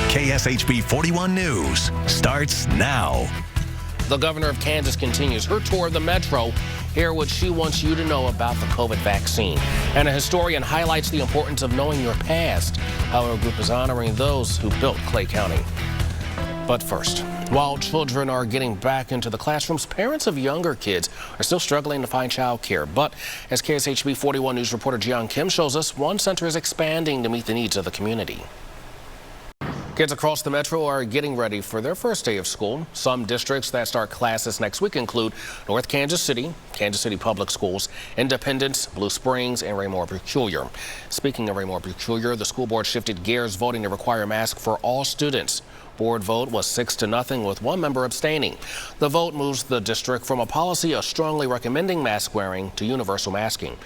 KSHB 41 News starts now. The governor of Kansas continues her tour of the metro. Hear what she wants you to know about the COVID vaccine. And a historian highlights the importance of knowing your past. How our group is honoring those who built Clay County. But first, while children are getting back into the classrooms, parents of younger kids are still struggling to find child care. But as KSHB 41 News reporter Jian Kim shows us, one center is expanding to meet the needs of the community. Kids across the metro are getting ready for their first day of school. Some districts that start classes next week include North Kansas City, Kansas City Public Schools, Independence, Blue Springs, and Raymore-Peculiar. Speaking of Raymore-Peculiar, the school board shifted gears, voting to require masks for all students. Board vote was 6-0 with one member abstaining. The vote moves the district from a policy of strongly recommending mask wearing to universal masking.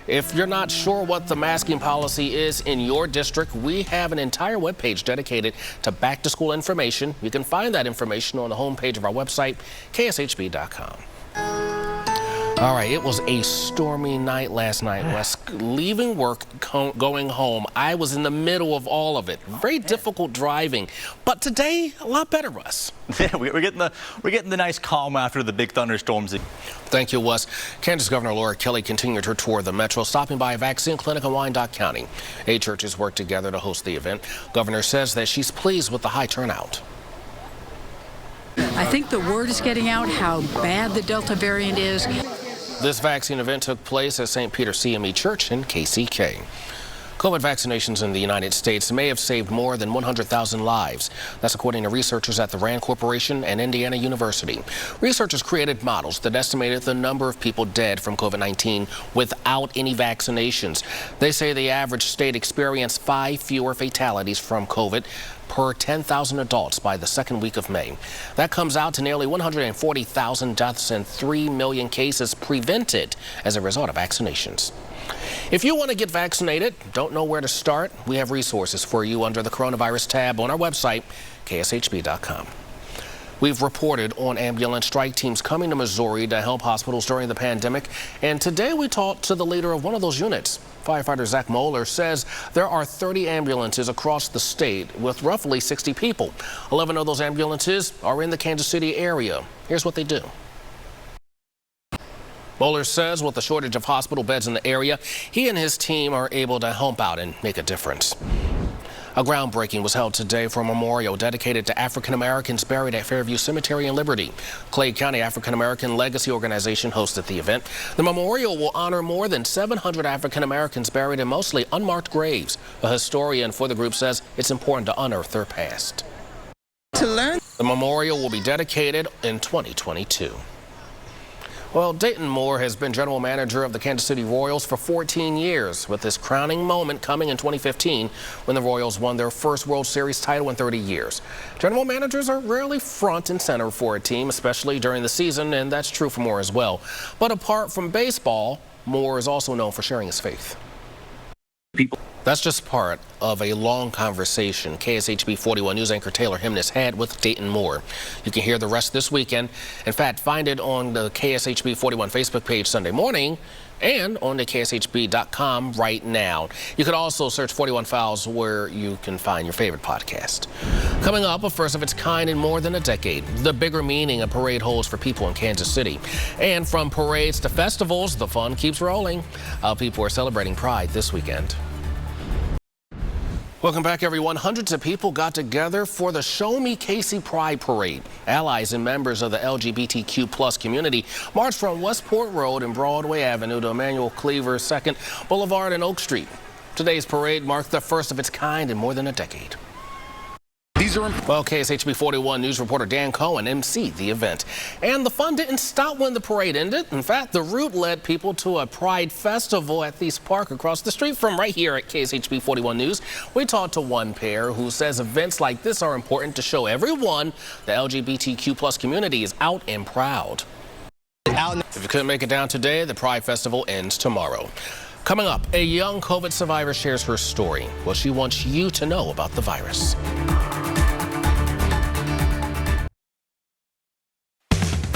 If you're not sure what the masking policy is in your district, we have an entire webpage dedicated to back-to-school information. You can find that information on the homepage of our website, kshb.com. All right, it was a stormy night last night, Wes. Leaving work, going home, I was in the middle of all of it. Very difficult driving, but today, a lot better, Russ. Yeah, we're getting the nice calm after the big thunderstorms. Thank you, Wes. Kansas Governor Laura Kelly continued her tour of the metro, stopping by a vaccine clinic in Wyandotte County. 8 churches worked together to host the event. Governor says that she's pleased with the high turnout. I think the word is getting out how bad the Delta variant is. This vaccine event took place at St. Peter CME Church in KCK. COVID vaccinations in the United States may have saved more than 100,000 lives. That's according to researchers at the Rand Corporation and Indiana University. Researchers created models that estimated the number of people dead from COVID-19 without any vaccinations. They say the average state experienced 5 fewer fatalities from COVID per 10,000 adults by the second week of May. That comes out to nearly 140,000 deaths and 3 million cases prevented as a result of vaccinations. If you want to get vaccinated, don't know where to start, we have resources for you under the coronavirus tab on our website, kshb.com. We've reported on ambulance strike teams coming to Missouri to help hospitals during the pandemic, and today we talked to the leader of one of those units. Firefighter Zach Moeller says there are 30 ambulances across the state with roughly 60 people. 11 of those ambulances are in the Kansas City area. Here's what they do. Moeller says with the shortage of hospital beds in the area, he and his team are able to help out and make a difference. A groundbreaking was held today for a memorial dedicated to African Americans buried at Fairview Cemetery in Liberty. Clay County African American Legacy Organization hosted the event. The memorial will honor more than 700 African Americans buried in mostly unmarked graves. A historian for the group says it's important to unearth their past. The memorial will be dedicated in 2022. Well, Dayton Moore has been general manager of the Kansas City Royals for 14 years, with this crowning moment coming in 2015 when the Royals won their first World Series title in 30 years. General managers are rarely front and center for a team, especially during the season, and that's true for Moore as well. But apart from baseball, Moore is also known for sharing his faith. That's just part of a long conversation KSHB 41 News anchor Taylor Himness had with Dayton Moore. You can hear the rest this weekend. In fact, find it on the KSHB 41 Facebook page Sunday morning and on the kshb.com right now. You can also search 41 Files where you can find your favorite podcast. Coming up, a first of its kind in more than a decade, the bigger meaning a parade holds for people in Kansas City. And from parades to festivals, the fun keeps rolling. People are celebrating Pride this weekend. Welcome back, everyone. Hundreds of people got together for the Show Me Casey Pride Parade. Allies and members of the LGBTQ+ community marched from Westport Road and Broadway Avenue to Emmanuel Cleaver 2nd Boulevard and Oak Street. Today's parade marked the first of its kind in more than a decade. Well, KSHB 41 News reporter Dan Cohen emceed the event. And the fun didn't stop when the parade ended. In fact, the route led people to a Pride Festival at Thies Park across the street from right here at KSHB 41 News. We talked to one pair who says events like this are important to show everyone the LGBTQ+ community is out and proud. If you couldn't make it down today, the Pride Festival ends tomorrow. Coming up, a young COVID survivor shares her story, what she wants you to know about the virus.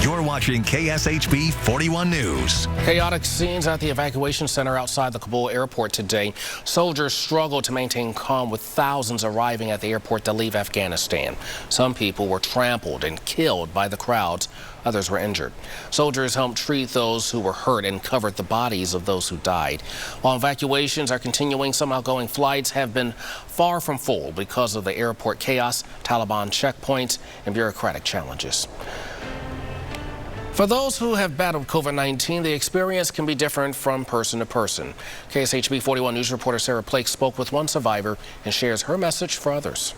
You're You're watching KSHB 41 News. Chaotic scenes at the evacuation center outside the Kabul airport today. Soldiers struggled to maintain calm with thousands arriving at the airport to leave Afghanistan. Some people were trampled and killed by the crowds. Others were injured. Soldiers helped treat those who were hurt and covered the bodies of those who died. While evacuations are continuing, some outgoing flights have been far from full because of the airport chaos, Taliban checkpoints, and bureaucratic challenges. For those who have battled COVID-19, the experience can be different from person to person. KSHB 41 News reporter Sarah Plake spoke with one survivor and shares her message for others.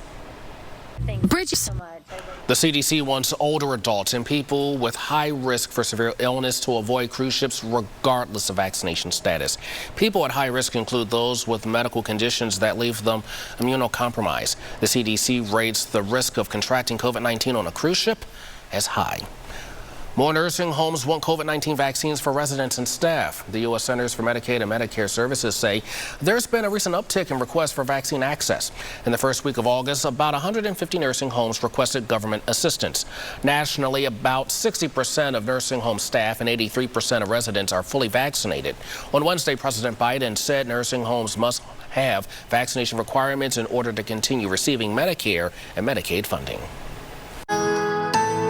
Thank you so much. The CDC wants older adults and people with high risk for severe illness to avoid cruise ships regardless of vaccination status. People at high risk include those with medical conditions that leave them immunocompromised. The CDC rates the risk of contracting COVID-19 on a cruise ship as high. More nursing homes want COVID-19 vaccines for residents and staff. The U.S. Centers for Medicaid and Medicare Services say there's been a recent uptick in requests for vaccine access. In the first week of August, about 150 nursing homes requested government assistance. Nationally, about 60% of nursing home staff and 83% of residents are fully vaccinated. On Wednesday, President Biden said nursing homes must have vaccination requirements in order to continue receiving Medicare and Medicaid funding.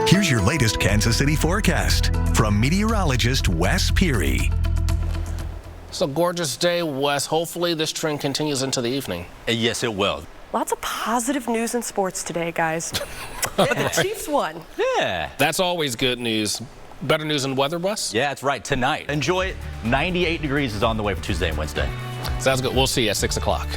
Here's your latest Kansas City forecast from meteorologist Wes Peary. It's a gorgeous day, Wes. Hopefully this trend continues into the evening. Yes, it will. Lots of positive news in sports today, guys. The Chiefs won. Yeah. That's always good news. Better news in weather, Wes? Yeah, that's right. Tonight, enjoy it. 98 degrees is on the way for Tuesday and Wednesday. Sounds good. We'll see you at 6 o'clock.